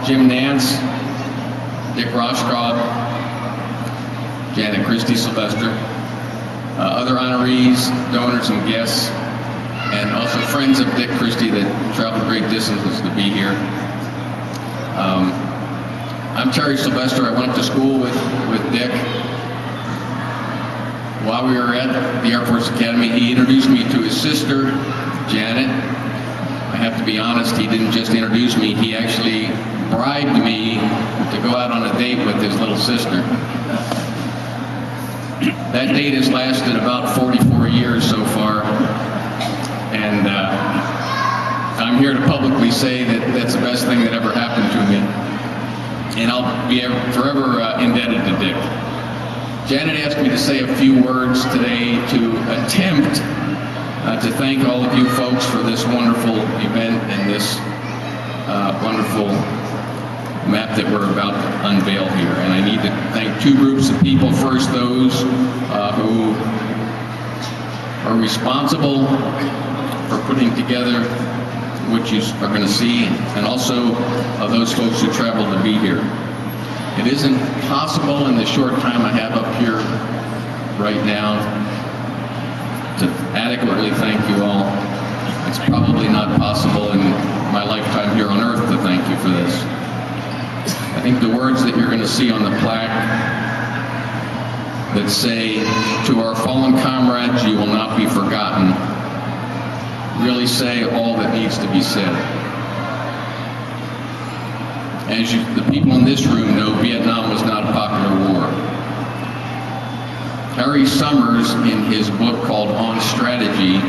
Jim Nance, Dick Roshkoff, Janet Christie Sylvester, other honorees, donors, and guests, and also friends of Dick Christie that traveled great distances to be here. I'm Terry Sylvester. I went to school with Dick. While we were at the Air Force Academy, he introduced me to his sister, Janet. I have to be honest, he didn't just introduce me, he actually bribed me to go out on a date with his little sister. That date has lasted about 44 years so far, and I'm here to publicly say that that's the best thing that ever happened to me, and I'll be forever indebted to Dick. Janet asked me to say a few words today to attempt to thank all of you folks for this wonderful event and this wonderful map that we're about to unveil here. And I need to thank two groups of people. First, those who are responsible for putting together what you are going to see, and also those folks who traveled to be here. It isn't possible in the short time I have up here right now to adequately thank you all. It's probably not possible in my lifetime here on Earth to thank you for this. I think the words that you're going to see on the plaque that say, "To our fallen comrades, you will not be forgotten," really say all that needs to be said. As the people in this room know, Vietnam was not a popular war. Harry Summers, in his book called On Strategy,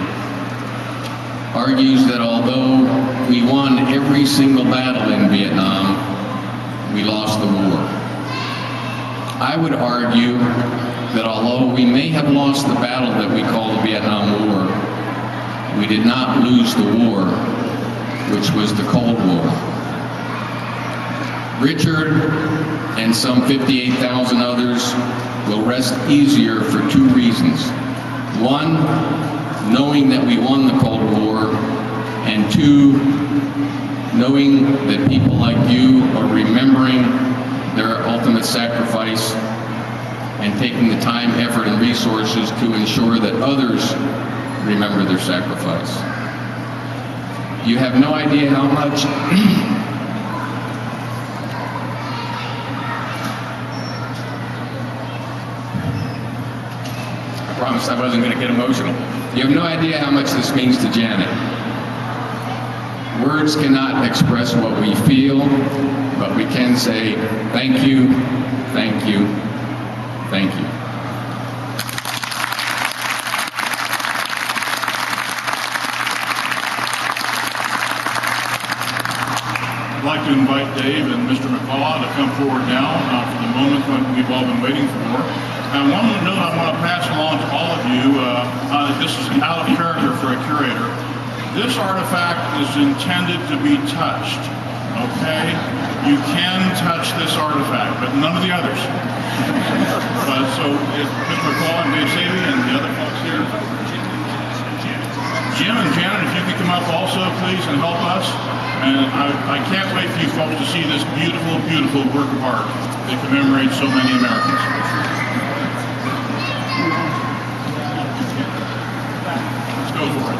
argues that although we won every single battle in Vietnam, we lost the war. I would argue that although we may have lost the battle that we call the Vietnam War, we did not lose the war, which was the Cold War. Richard and some 58,000 others will rest easier for two reasons. One, knowing that we won the Cold War, and two, knowing that people like you are remembering their ultimate sacrifice and taking the time, effort, and resources to ensure that others remember their sacrifice. You have no idea how much I promised I wasn't going to get emotional. You have no idea how much this means to Janet. Words cannot express what we feel, but we can say thank you, thank you, thank you. I'd like to invite Dave and Mr. McCaw to come forward now for the moment when we've all been waiting for. And one note I want to pass along to all of you, this is out of character for a curator. This artifact is intended to be touched, okay? You can touch this artifact, but none of the others. So if Mr. McCall and Dave Savy and the other folks here, Jim and Janet, if you could come up also, please, and help us. And I can't wait for you folks to see this beautiful, beautiful work of art that commemorates so many Americans. Let's go for it.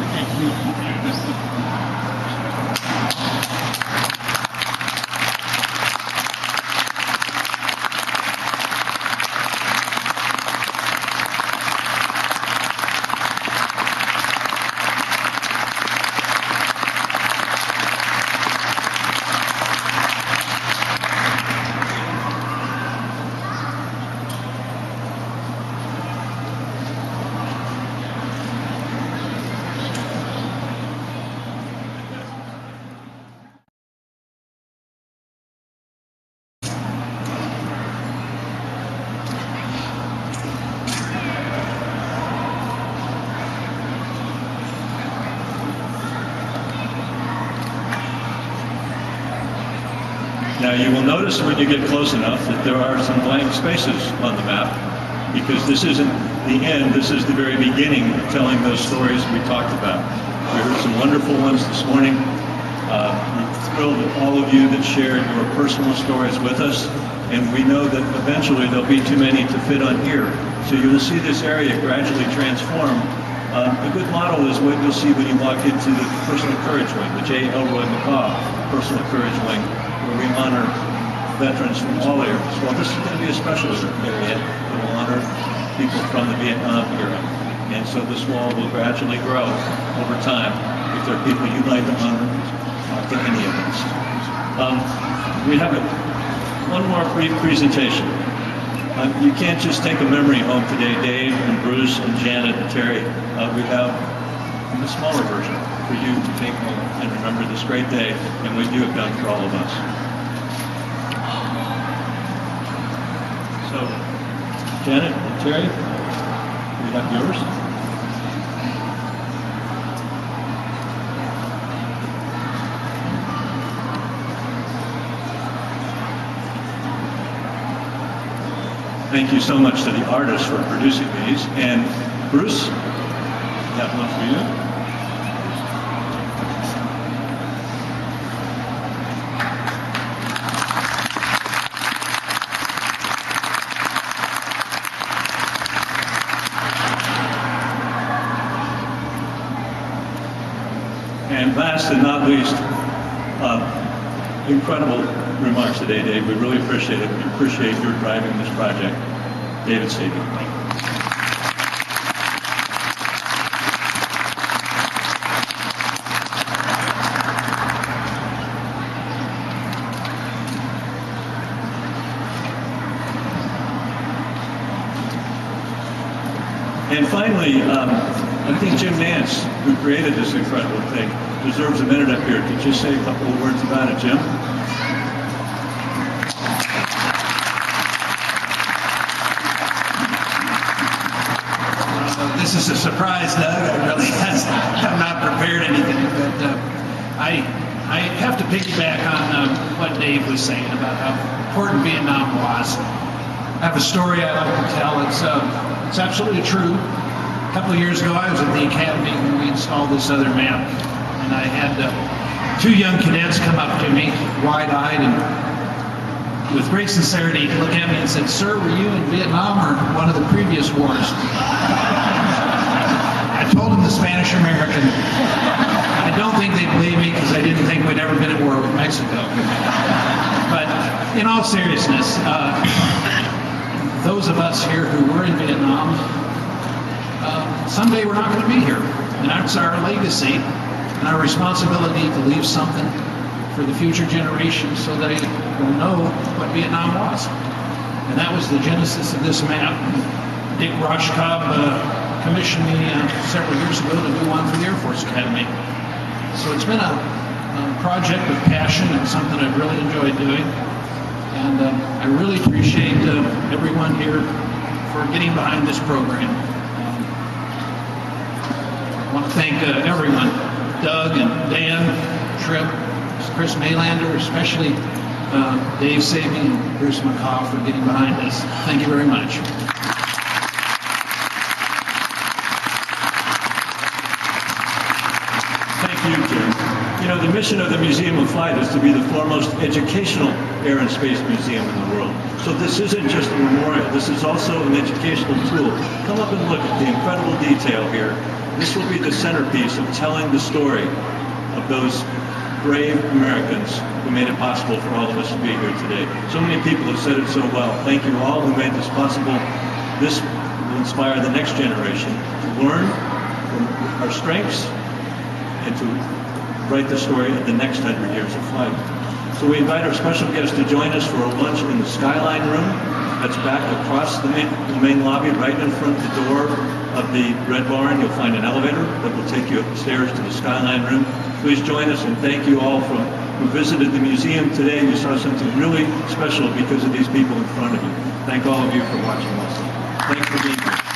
Now you will notice when you get close enough that there are some blank spaces on the map, because this isn't the end, this is the very beginning of telling those stories we talked about. We heard some wonderful ones this morning, We're thrilled with all of you that shared your personal stories with us, and we know that eventually there'll be too many to fit on here. So you will see this area gradually transform. A good model is what you'll see when you walk into the Personal Courage Wing, the J. Elroy McCaw Personal Courage Wing, where we honor veterans from all eras. Well, this is going to be a special area that will honor people from the Vietnam era. And so this wall will gradually grow over time if there are people you'd like to honor to any of us. We have one more brief presentation. You can't just take a memory home today, Dave and Bruce and Janet and Terry. We have a smaller version for you to take home and remember this great day and what you have done for all of us. So, Janet and Terry, we have yours. Thank you so much to the artists for producing these. And Bruce, got one for you. And last and not least, incredible remarks today, Dave. We really appreciate it. We appreciate your driving this project. David Sabian. And finally, I think Jim Nance, who created this incredible thing, deserves a minute up here to just say a couple of words about it. Jim? This is a surprise, Doug. I really have not prepared anything, but I have to piggyback on what Dave was saying about how important Vietnam was. I have a story I like to tell. It's absolutely true. A couple of years ago, I was at the academy when we installed this other map, and I had two young cadets come up to me, wide-eyed, and with great sincerity, look at me and said, "Sir, were you in Vietnam or one of the previous wars?" I told them the Spanish-American. I don't think they believed me because I didn't think we'd ever been at war with Mexico. But in all seriousness, those of us here who were in Vietnam, someday we're not going to be here. And that's our legacy and our responsibility to leave something for the future generations so they will know what Vietnam was. And that was the genesis of this map. Dick Roshkob commissioned me several years ago to do one for the Air Force Academy. So it's been a project of passion and something I've really enjoyed doing. And I really appreciate everyone here for getting behind this program. I want to thank everyone, Doug and Dan, Tripp, Chris Maylander, especially Dave Sabian and Bruce McCaw for getting behind us. Thank you very much. You know, the mission of the Museum of Flight is to be the foremost educational air and space museum in the world. So this isn't just a memorial, this is also an educational tool. Come up and look at the incredible detail here. This will be the centerpiece of telling the story of those brave Americans who made it possible for all of us to be here today. So many people have said it so well. Thank you all who made this possible. This will inspire the next generation to learn from our strengths and to write the story of the next 100 years of flight. So we invite our special guests to join us for a lunch in the Skyline Room. That's back across the main lobby, right in front of the door of the Red Barn. You'll find an elevator that will take you upstairs to the Skyline Room. Please join us, and thank you all who visited the museum today. You saw something really special because of these people in front of you. Thank all of you for watching us. Thanks for being here.